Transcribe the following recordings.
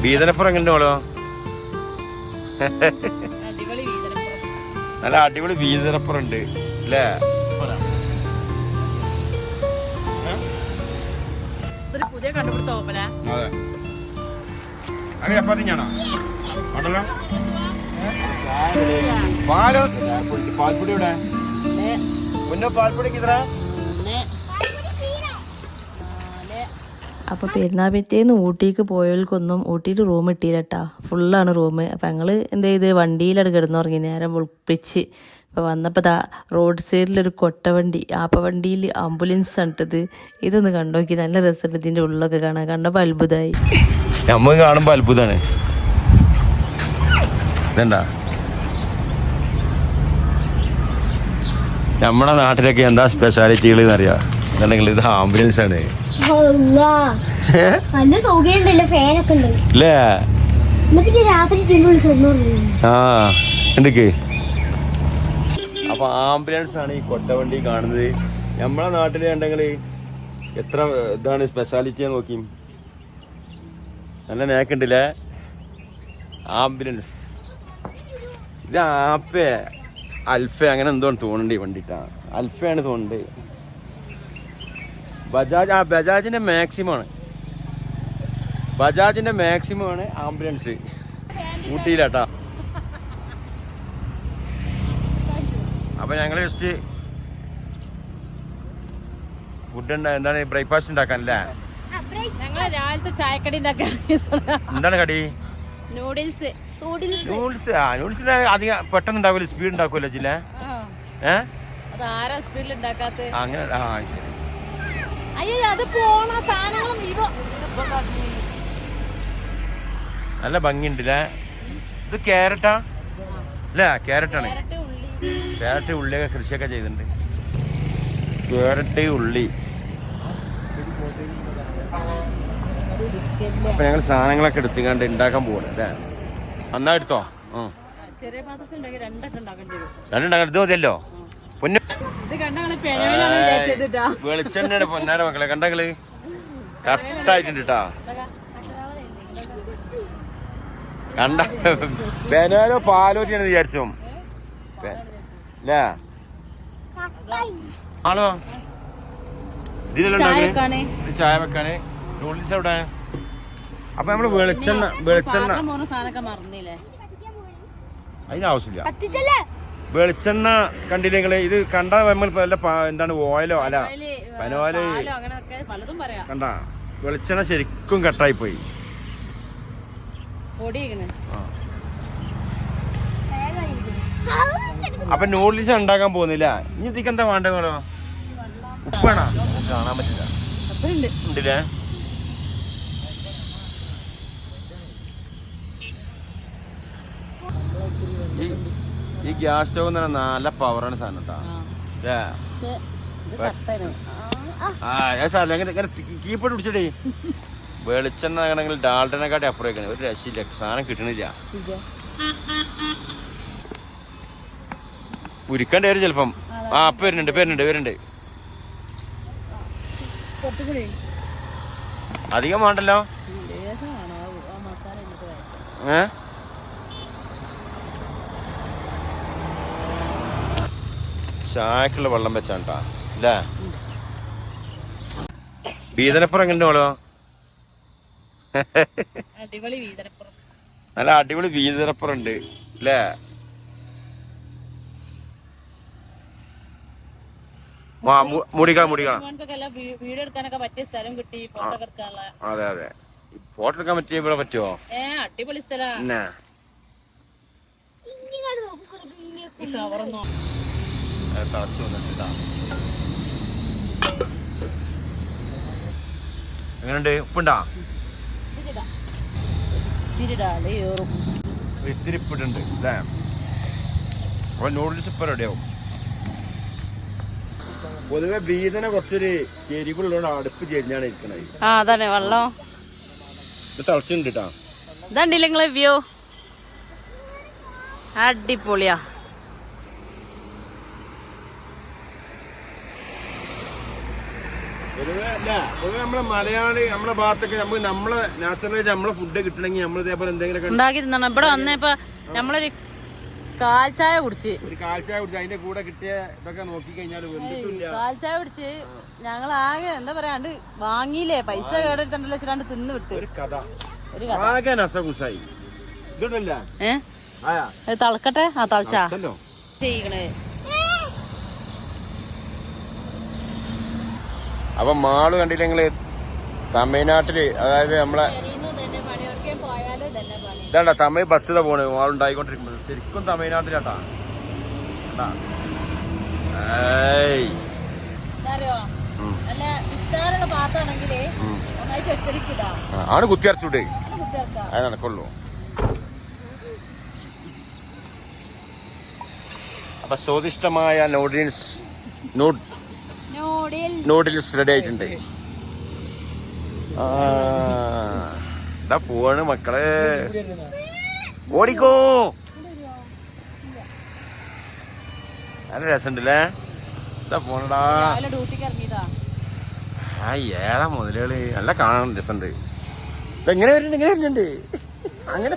വീതനപ്പുറം എങ്ങനെ മോളോ? നല്ല അടിപൊളി വീതനപ്പുറം ഉണ്ട് അല്ലേ? പുതിയ കണ്ടുപിടുത്തോ? അതെ. അത് ചപ്പാത്തിയാണോ? പാൽപ്പൊടി ഇവിടെ മുന്നോ പാൽപ്പൊടിക്ക് ഇത്ര. അപ്പോൾ പെരുന്നാൾ പിറ്റേന്ന് ഊട്ടിക്ക് പോയവർക്കൊന്നും ഊട്ടിയിൽ റൂം കിട്ടിയില്ലട്ടാ, ഫുള്ളാണ് റൂം. അപ്പം ഞങ്ങൾ എന്ത് ചെയ്ത് വണ്ടിയിലാണ് കിടന്നുറങ്ങി നേരം വെളുപ്പിച്ച്. അപ്പോൾ വന്നപ്പോൾ ദാ റോഡ് സൈഡിലൊരു കൊട്ടവണ്ടി, ആപ്പവണ്ടിയിൽ ആംബുലൻസ് കണ്ടത്. ഇതൊന്ന് കണ്ടോക്കി, നല്ല രസമുണ്ട് ഇതിൻ്റെ ഉള്ളൊക്കെ കാണാൻ. കണ്ടപ്പോൾ അത്ഭുതമായി. നമുക്ക് കാണുമ്പോൾ അത്ഭുതമാണ്. ഇതെന്താ നമ്മുടെ നാട്ടിലൊക്കെ എന്താ സ്പെഷ്യാലിറ്റികൾ എന്നറിയാം എന്നുണ്ടെങ്കിൽ ഇത് ആംബുലൻസ് ആണ് നല്ല സൗകര്യമുണ്ടല്ലോ, ഫാനൊക്കെ ഉണ്ട് അല്ലേ? രാത്രി എന്തൊക്കെ അപ്പൊ ആംബുലൻസ് ആണ് ഈ കൊട്ടവണ്ടി കാണുന്നത്. നമ്മളെ നാട്ടില് ഉണ്ടെങ്കിൽ എത്ര ഇതാണ് സ്പെഷ്യാലിറ്റി നോക്കി. നല്ല നേക്കുണ്ടല്ലേ ആംബുലൻസ്. ഇത് ആപ്പേ അൽഫ അങ്ങനെ എന്തോന്ന് തോന്നുന്നുണ്ട് ഈ വണ്ടിട്ടാ. അൽഫയാണ് തോന്നുന്നുണ്ട്. ബജാജിന്റെ മാക്സിമം ആണ്. ബജാജിന്റെ മാക്സിമം ആണ് ആംബുലൻസ് ഊട്ടിയിലാട്ടാ. അപ്പൊ ഞങ്ങള് ജസ്റ്റ് ഫുഡ് എന്താണ് ബ്രേക്ക്ഫാസ്റ്റ് ഉണ്ടാക്കാനല്ലേ? ഞങ്ങള് രാവിലത്തെ ചായക്കടി ഉണ്ടാക്കാൻ. എന്താണ് കടി? നൂഡിൽസ്. നൂഡിൽസ്. നൂഡിൽസിന് അധികം പെട്ടെന്ന് ഉണ്ടാവില്ല, സ്പീഡ് ഉണ്ടാക്കുമല്ലോ ജില്ല. അതാരാ സ്പീഡിൽ ഉണ്ടാക്കാത്ത? അങ്ങനെ ശരി. അയ്യോ അത് പോണ സാധനങ്ങളും നല്ല ഭംഗിയുണ്ടല്ലേ. ഇത് ക്യാരറ്റാ അല്ലേ? ക്യാരറ്റാണ്. ക്യാരറ്റ് ഉള്ളിയൊക്കെ കൃഷിയൊക്കെ ചെയ്തിട്ടുണ്ട്. ക്യാരറ്റ് ഉള്ളി. അപ്പൊ ഞങ്ങൾ സാധനങ്ങളൊക്കെ എടുത്തുകൊണ്ട് ഉണ്ടാക്കാൻ പോകണം അല്ലേ? എന്നാ എടുത്തോ. ചെറിയ പാത്രത്തിൽ രണ്ടുണ്ടാക്കാൻ ഇത് മതിയല്ലോ. പൊന്നു വെളിച്ചെണ്ണയുടെ പൊന്നാര മക്കളെ കണ്ടങ്ങള് കറക്റ്റായിട്ടുണ്ട് കേട്ടാ. കണ്ട ബനാനോ പാലോറ്റിയാണെന്ന് വിചാരിച്ചോ അല്ലേ? ആണോ? ഇതിലെല്ലാം ചായ വെക്കാന്. നൂഡിൽസ് എവിടെ? അപ്പൊ നമ്മള് വെളിച്ചെണ്ണ അതിന് ആവശ്യമില്ല. വെളിച്ചെണ്ണ കണ്ടില്ലെങ്കില് ഇത് കണ്ട നമ്മൾ എന്താണ് ഓയിലോ അല്ല പനോയില് കണ്ട വെളിച്ചെണ്ണ ശരിക്കും കട്ടായി പോയി. അപ്പൊ നൂഡിൽസ് ഉണ്ടാക്കാൻ പോകുന്നില്ല. ഇനി ഇതിക്ക് എന്താ വേണ്ട? ഉപ്പാണോ? കാണാൻ പറ്റില്ല. ഉണ്ടല്ലേ? ഈ ഗ്യാസ് സ്റ്റവ് എന്ന് പറഞ്ഞാൽ നല്ല പവറാണ് സാധനം കേട്ടാ. കീപ്പോട്ട് പിടിച്ചിട്ടേ വെളിച്ചെണ്ണ ആണെങ്കിൽ ഡാൾട്ടനെക്കാട്ടി അപ്പുറം ഒരു രക്ഷയില്ല. സാധനം കിട്ടണില്ല. ഉരുക്കേണ്ടി വരും ചിലപ്പം. അപ്പൊ വരുന്നുണ്ട്. അധികം വേണ്ടല്ലോ. ചായക്കുള്ള വെള്ളം വെച്ചാണ്ടാ അല്ലേ? വീതനപ്പുറം എങ്ങനെ മോളോ? നല്ല അടിപൊളി വീതനപ്പുറം ഉണ്ട് അല്ലേ? മുടിക്കണം. അതെ ഫോട്ടോ എടുക്കാൻ പറ്റിയ ഇവിടെ പറ്റുമോ? അടിപൊളി സ്ഥലം. തളച്ചു വന്നിട്ടാ. എങ്ങനെയുണ്ട്? ഉപ്പുണ്ടാ? ഇത്തിരി ഉപ്പിട്ടുണ്ട് അല്ലേ? അപ്പൊ നൂഡിൽസ് ഇപ്പൊ റെഡിയാവും. പൊതുവെ ബീതനെ കുറച്ചൊരു ചെരിവുള്ളതുകൊണ്ട് അടുപ്പ് ചെരിഞ്ഞാണ് ഇരിക്കണത്. അതാണ് വെള്ളം തിളച്ചിട്ടുണ്ട് കേട്ടാ. ഇതണ്ടില്ല നിങ്ങള് വ്യൂ അടിപൊളിയാ. പൊതുവെ പൊതുവെ നമ്മളെ മലയാളി നമ്മളെ ഭാഗത്തൊക്കെ നമുക്ക് നമ്മളെ നാച്ചുറലായിട്ട് നമ്മളെ ഫുഡ് കിട്ടണമെങ്കിൽ നമ്മൾ ഇതേപോലെ എന്തെങ്കിലും ഉണ്ടാക്കി തിന്നണം. ഇവിടെ വന്നപ്പോ നമ്മളൊരു കാൽ ചായ കുടിച്ച് അതിന്റെ കൂടെ കിട്ടിയ ഇതൊക്കെ നോക്കി കഴിഞ്ഞാൽ കാൽ ചായ കുടിച്ച് ഞങ്ങൾ ആകെ എന്താ പറയാണ്ട് വാങ്ങിയില്ലേ, പൈസ കേടെടുത്തണ്ടല്ലോ വെച്ചിട്ടാണ്ട് തിന്ന് വിട്ട്. ഒരു കഥ ആകെ നസകുസായി ഇതുണ്ടല്ല തളക്കട്ടെ. ആ തളച്ചാ ചെയ്യണേ. അപ്പൊ മാള് കണ്ടില്ല നിങ്ങള് തമിഴ്നാട്ടില്, അതായത് നമ്മളെ ഇതാണ്ട തമിഴ് ബസ്സിലെ പോണ് മാളുണ്ടായിക്കൊണ്ടിരിക്കുന്നത്. ശരിക്കും തമിഴ്നാട്ടിലാട്ടാ. ആണ് കുത്തിയറച്ചൂടെ അത് നടക്കുള്ളൂ. അപ്പൊ സ്വാദിഷ്ടമായ നൂഡിൽസ് റെഡി ആയിട്ടുണ്ട്. ഇതാ പോവാണ് മക്കളെ, ഓടിക്കോ. നല്ല രസമുണ്ടല്ലേ. ഇതാ പോണടാ. ആ ഏതാ മുതലുകള് നല്ല കാണാൻ രസമുണ്ട്. ഇതെങ്ങനെ വരുന്നുണ്ട്, ഇങ്ങനെ വരുന്നുണ്ട്. അങ്ങനെ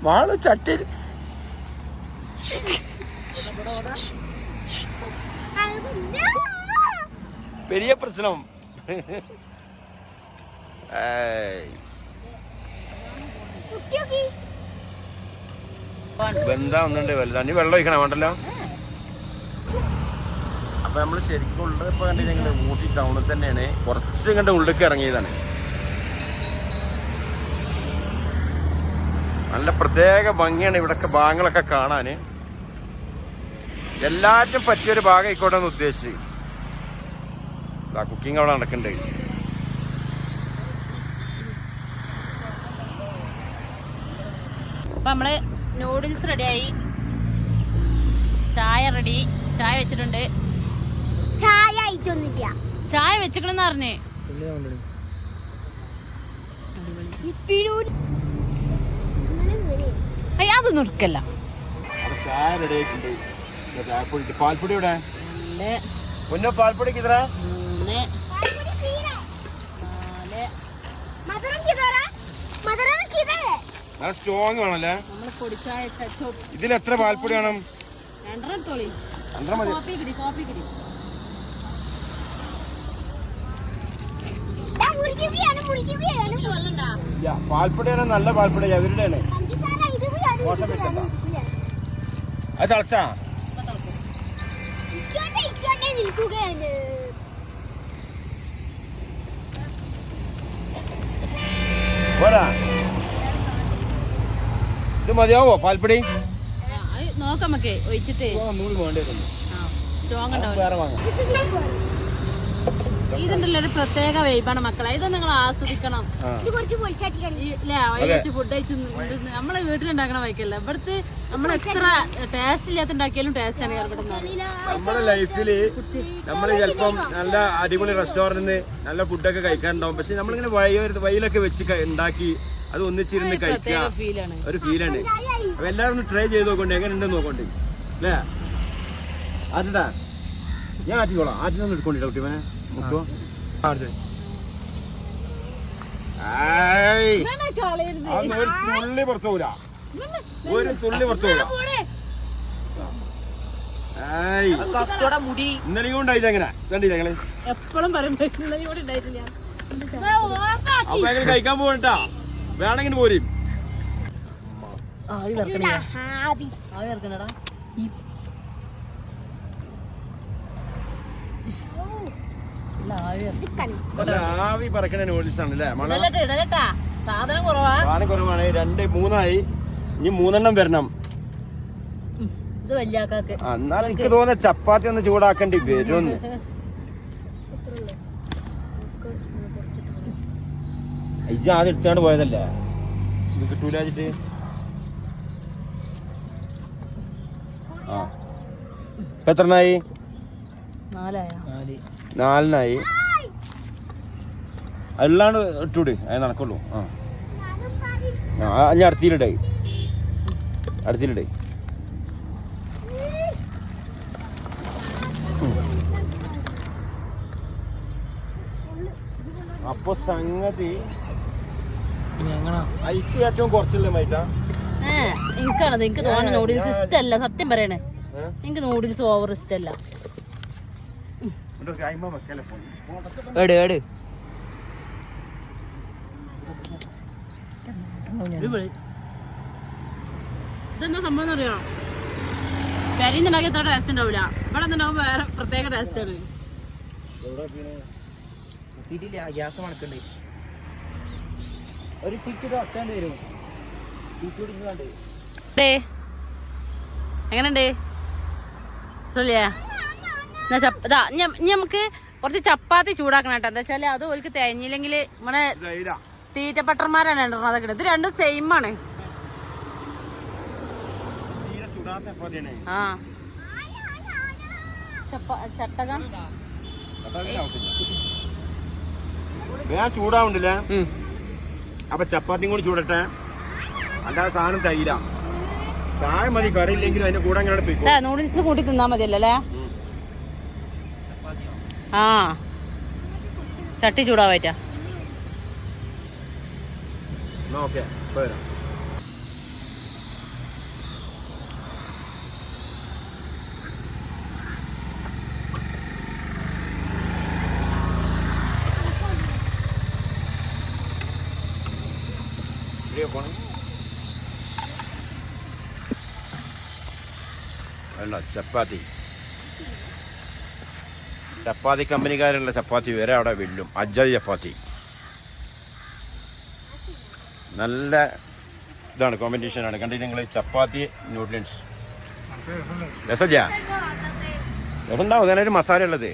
മാള് ചട്ടി പെരിയ പ്രശ്നം. ബന്ധാ ഒന്നുണ്ട് വലുതാ. നീ വെള്ളം ഒഴിക്കണം വേണ്ടല്ലോ. അപ്പൊ നമ്മള് ശരിക്കും ഉള്ളത് ഇപ്പൊ കണ്ടില്ലെങ്കില് ഊട്ടി ടൗണിൽ തന്നെയാണ്. കുറച്ച് കണ്ട് ഉള്ളിലേക്ക് ഇറങ്ങിയതാണ്. നല്ല പ്രത്യേക ഭംഗിയാണ് ഇവിടൊക്കെ ഭാഗങ്ങളൊക്കെ കാണാന്. എല്ലാറ്റും പറ്റിയൊരു ഭാഗം ആയിക്കോട്ടെ എന്ന് ഉദ്ദേശിച്ച് കുക്കിംഗ് അവിടെ നടക്കുന്നുണ്ട്. അപ്പൊ നമ്മള് നൂഡിൽസ് റെഡിയായി, ചായ റെഡി. ചായ വെച്ചിട്ടുണ്ട്. ചായ ആയിട്ടൊന്നുമില്ല, ചായ വെച്ചിക്കണെന്ന് പറഞ്ഞേ. അതൊന്നും എടുക്കല്ല. ചായ റെഡി ആയിട്ടുണ്ട്. പാൽപ്പൊടി ഇവിടെ പൊന്നോ, പാൽപ്പൊടി കിതറ സ്ട്രോങ് വേണല്ലേ. ഇതിൽ എത്ര പാൽപ്പൊടി വേണം? 2 മതി. പാൽപ്പൊടിയാണ്, നല്ല പാൽപ്പൊടി അവരുടെ ആണ്. അത് തിളച്ചാ പോരാ. ഇത് മതിയാവോ പാൽപ്പൊടി? നോക്കാം നമുക്ക് ഒഴിച്ചിട്ട്. സ്ട്രോങ് ഉണ്ടാവും. ഇതുണ്ടല്ലോ ഒരു പ്രത്യേക വൈബാണ് മക്കളെ. ഇത് നിങ്ങൾ ആസ്വദിക്കണം. ഫുഡ് കഴിച്ച് നമ്മളെ വീട്ടിലുണ്ടാക്കണ വൈക്കല്ല. ഇവിടുത്തെ നമ്മൾ എത്ര ടേസ്റ്റ് ഇല്ലാത്ത ഉണ്ടാക്കിയാലും ടേസ്റ്റ് ആണ് ഇവിടെ. നമ്മുടെ ലൈഫില് നമ്മള് ചിലപ്പം നല്ല അടിപൊളി റെസ്റ്റോറന്റിൽ നല്ല ഫുഡൊക്കെ കഴിക്കാനുണ്ടാവും. പക്ഷെ നമ്മളിങ്ങനെ വയലൊക്കെ വെച്ച് ഉണ്ടാക്കി അത് ഒന്നിച്ചിരുന്ന് കഴിക്കുക ഒരു ഫീലാണ്. അപ്പൊ എല്ലാവരും ഒന്ന് ട്രൈ ചെയ്ത് നോക്കണ്ടേ, എങ്ങനെ ഉണ്ടെന്ന് നോക്കണ്ടേ അല്ലേ? ആറ്റിട്ടാ ഞാൻ ആറ്റിക്കോളാം. ആറ്റിനൊന്നും എടുക്കൊണ്ടില്ല കുട്ടിമനെ മുക്കോ. ഒരു തുള്ളി പുറത്തു പോല, ഒരു തുള്ളി പുറത്തു പോല. ഇന്നലെയും ഉണ്ടായില്ല അങ്ങനെ കണ്ടില്ല ഞങ്ങള്. എപ്പോഴും അപ്പൊ ഞങ്ങൾ കഴിക്കാൻ പോകണ്ടാ, വേണമെങ്കിൽ പോരും. ആവി പറക്കണ നൂഡിൽസ് ആണ് അല്ലേ? സാധനം കുറവാണ്. 2 3 ഇനി 3 വരണം. ഇത് വലിയാക്കാക്ക്. എന്നാൽ എനിക്ക് തോന്നുന്ന ചപ്പാത്തി ഒന്ന് ചൂടാക്കേണ്ടി വരുമെന്ന്. ഇജ്ജ് ആദ്യം എടുത്താണ്ട് പോയതല്ലേ, ഇത് കിട്ടൂലാച്ചിട്ട്. ഇപ്പൊ എത്രനായി? 4 അല്ലാണ്ട് ഇട്ടൂടെ, അത് നടക്കുള്ളൂ. ഞാൻ അടുത്തിലിടേ. അപ്പൊ സംഗതി ഐക്ക് ഏറ്റവും കുറച്ചുള്ള മൈറ്റാ. എനിക്കാണത് എനിക്ക് തോന്നുന്നു നൂഡിൽസ് ഇഷ്ടമല്ല, സത്യം പറയണേ. എനിക്ക് നൂഡിൽസ് ഓവർ ഇഷ്ടമല്ല. ഇതെന്താ സംഭവം അറിയാം, പെരിന്നുണ്ടാക്കി എത്ര ടേസ്റ്റ് ഉണ്ടാവില്ല, ഇവിടെ ഉണ്ടാവുമ്പോ വേറെ പ്രത്യേക ടേസ്റ്റ് ആണ്. ഗ്യാസ് മണക്കണ്ടേ ഒരു ടീച്ചർ ഒച്ചാണ്ട് വരും. എങ്ങനെയുണ്ട്? നമുക്ക് കുറച്ച് ചപ്പാത്തി ചൂടാക്കണം കേട്ടോ. എന്താ വെച്ചാല് അത് ഓൽക്ക് തേഞ്ഞില്ലെങ്കിൽ നമ്മുടെ തീറ്റപ്പട്ടന്മാരാണ് ഉണ്ടോ അതൊക്കെ. ഇത് രണ്ടും സെയിം ആണ്. ആ ചട്ടക ചൂടാവുന്നില്ലേ? അപ്പൊ ചപ്പാത്തിയും കൂടി ചൂടട്ടെ. അല്ലാതെ സാധനം തൈല ചായ മതി, കറി ഇല്ലെങ്കിലും അതിന്റെ കൂടെ അങ്ങനെ നൂഡിൽസ് കൂട്ടി തിന്നാ മതിയല്ലേ? ആ ചട്ടി ചൂടാവായിട്ടാ. ഓക്കെ അല്ല ചപ്പാത്തി കമ്പനിക്കാരുള്ള ചപ്പാത്തി വരെ അവിടെ വെല്ലും. അജ്ജാതി ചപ്പാത്തി നല്ല ഇതാണ്, കോമ്പറ്റീഷനാണ്. കണ്ടിട്ട് നിങ്ങൾ ചപ്പാത്തി നൂഡിൽസ് രസമില്ല? രസമുണ്ടാവും, അങ്ങനെ ഒരു മസാല ഉള്ളത്.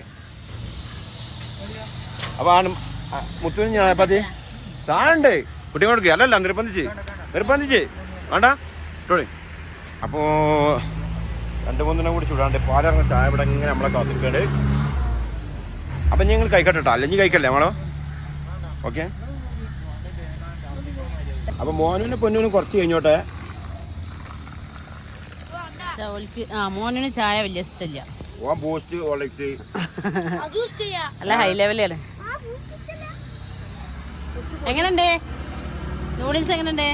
അപ്പോൾ ആണ് മുത്തുവിന് ഞാൻ ചപ്പാത്തി സാധനമുണ്ട് കുട്ടികൾ കൊടുക്കുക. അല്ലല്ല നിർബന്ധിച്ച് വേണ്ട ഇട്ടോളി. അപ്പോൾ 2-3 കൂടി ചൂടാണ്ട് പാലിറങ്ങ ചായ ഇവിടെ ഇങ്ങനെ നമ്മളെ കാത്തിക്കേട്. അപ്പം ഞങ്ങൾ കഴിക്കട്ടെ കേട്ടോ, അല്ലെങ്കിൽ കഴിക്കല്ലേ നമ്മളോ? ഓക്കെ. അപ്പം മോനും പൊന്നും കുറച്ച് കഴിഞ്ഞോട്ടെ. മോനിന് ചായ വലിയ ഇഷ്ടമില്ല. ബൂസ്റ്റ് ഹോർലിക്സ് അല്ല ഹൈ ലെവലാണ്. എങ്ങനെയുണ്ട് നൂഡിൽസ്? എങ്ങനെയുണ്ട്?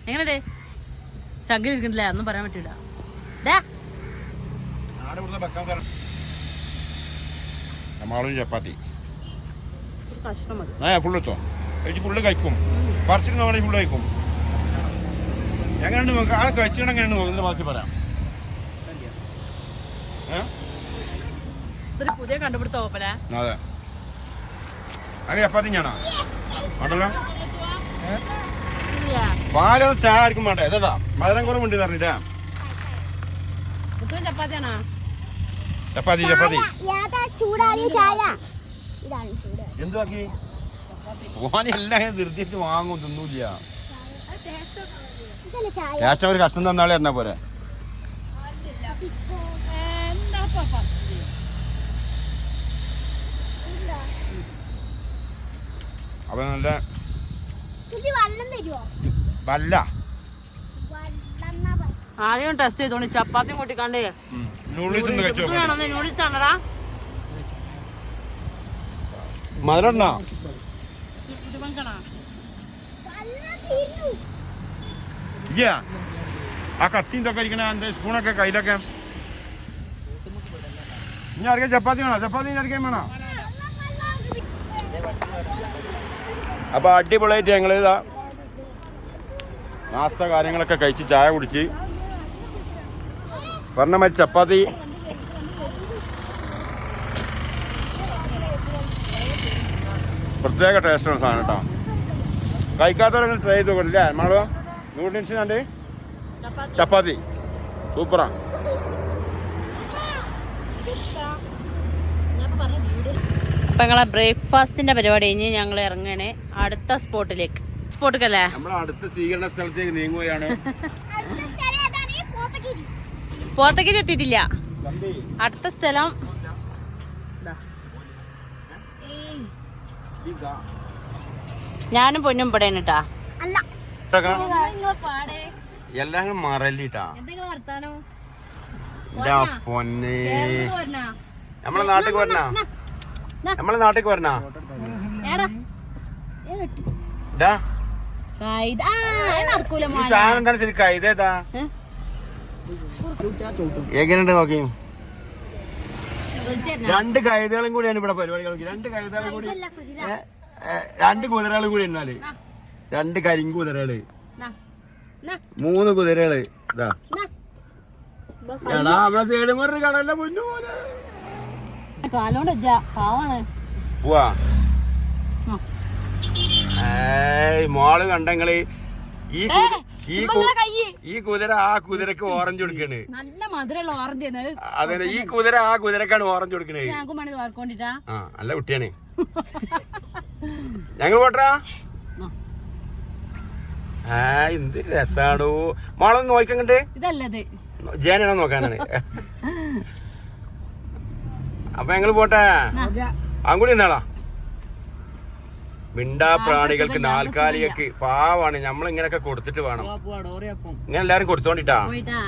എങ്ങനെയുണ്ട്? ചങ്കിൽ ഇരിക്കണില്ല, ഒന്നും പറയാൻ പറ്റൂല. ചപ്പാത്തി കഷ്ണം മതി. ഫുള്ളെത്തോ ഫുള്ള് കഴിക്കും. പറിച്ചിട്ട് നമ്മൾ ഫുള്ള് കഴിക്കും. എങ്ങനെയുണ്ട് നോക്കാം? ആ കഴിച്ചിട്ട് എങ്ങനെയുണ്ട് നോക്കുന്നത് ബാക്കി പറയാം. ഇതൊരു പുതിയ കണ്ടുപിടുത്ത ഓപ്പല. അതെ, അത് ചപ്പാത്തി ഞാനാ വേണ്ടല്ലോ. പാലൊന്നും ചായ ആർക്കും വേണ്ട. ഏതാ മധുരം കുറവുണ്ട് പറഞ്ഞിട്ടാ. ചപ്പാത്തിയാണോ? ചപ്പാത്തി എന്തുവാക്കി എല്ലാം നിർത്തിയിട്ട് വാങ്ങും, തിന്നൂല്ല. ടേസ്റ്റ് ഒരു കഷ്ണം തന്നാളെ എന്നാ പോരെ. അപ്പൊ നല്ല വല്ല ആദ്യം ടെസ്റ്റ് ചെയ്തോണ്ട് ചപ്പാത്തി കൂട്ടിക്കാണ്ടേ. Noodles noodles ആണടാ. മധുരം ആ കത്തിയും തൊക്കെ ഇരിക്കണ എന്താ സ്പൂണൊക്കെ കയ്യിലൊക്കെ. ഇനി ആർക്കും ചപ്പാത്തി വേണോ? ചപ്പാത്തി ആർക്കും വേണോ? അപ്പൊ അടിപൊളിയായിട്ട് ഞങ്ങൾ ഇതാ നാസ്ത കാര്യങ്ങളൊക്കെ കഴിച്ച് ചായ കുടിച്ച് പറഞ്ഞ മാതിരി ചപ്പാത്തി പ്രത്യേക ടേസ്റ്റാണ് സാധനം കേട്ടോ. കഴിക്കാത്തവരെങ്കിലും ട്രൈ ചെയ്ത് നോക്കില്ലേ മാളോ? നൂഡിൽസിനാണ്ട് ചപ്പാത്തി സൂപ്പറാ. അപ്പൊ ഞങ്ങളെ ബ്രേക്ക്ഫാസ്റ്റിന്റെ പരിപാടി കഴിഞ്ഞ് ഞങ്ങൾ ഇറങ്ങണേ അടുത്ത സ്പോട്ടിലേക്ക്. സ്പോട്ടിക്കല്ലേ നമ്മൾ അടുത്ത സ്വീകരണ സ്ഥലത്തേക്ക് നീങ്ങുകയാണ്. പോത്തക്കിരി എത്തിയിട്ടില്ല. അടുത്ത സ്ഥലം ഞാനും പൊന്നും പടയാണ് കേട്ടാ. എല്ലാം മറല്ലിട്ടാ. ഇതാ പൊന്നെ നമ്മളെ നാട്ടിക്ക് വരണ നമ്മളെ നാട്ടിക്ക് വരണ ഇതാ നടക്കൂല ഈ സാധനം എന്താണ് ശരി കൈതേതാ എങ്ങനെയുണ്ട് നോക്കി രണ്ട് കൈതകളും കൂടിയാണ് ഇവിടെ പരിപാടികൾക്ക് രണ്ട് കൈതകളും കൂടി രണ്ട് കുതിരകളും കൂടി എന്നാല് രണ്ട് കരിങ്കുതിരകള് 3 കുതിരകള് ഇതാ എടാ നമ്മളെ സൈഡ് മറു കടല്ല പൊന്നു പോലെ കാലോണ്ട് പാവാണ് പോവാ ഏയ് മോള് കണ്ടങ്ങള് ഈ കുതിര ആ കുതിരക്ക് ഓറഞ്ച് കൊടുക്കണ് നല്ല മധുരമുള്ള ഓറഞ്ച് അതെ ഈ കുതിര ആ കുതിരക്കാണ് ഓറഞ്ച് കൊടുക്കണേ ഞങ്ങൾക്ക് മണി ഓർക്കൊണ്ടിട്ടാ ആ നല്ല കുട്ടിയാണ് ഞങ്ങൾ പോട്ടാ എന്ത് രസാണോ മോളൊന്ന് നോക്കങ്ങട്ട് ഇതല്ലത് ജേനാണോ നോക്കാനാണ് അപ്പൊ ഞങ്ങള് പോട്ടെ അങ്ങൂടി എന്നാളാ മിണ്ടാ പ്രാണികൾക്ക് നാൽക്കാലികൾക്ക് പാവാണ് നമ്മളിങ്ങനൊക്കെ കൊടുത്തിട്ട് വേണം ഇങ്ങനെ എല്ലാരും കൊടുത്തോണ്ടിട്ടാ പോയിട്ടാ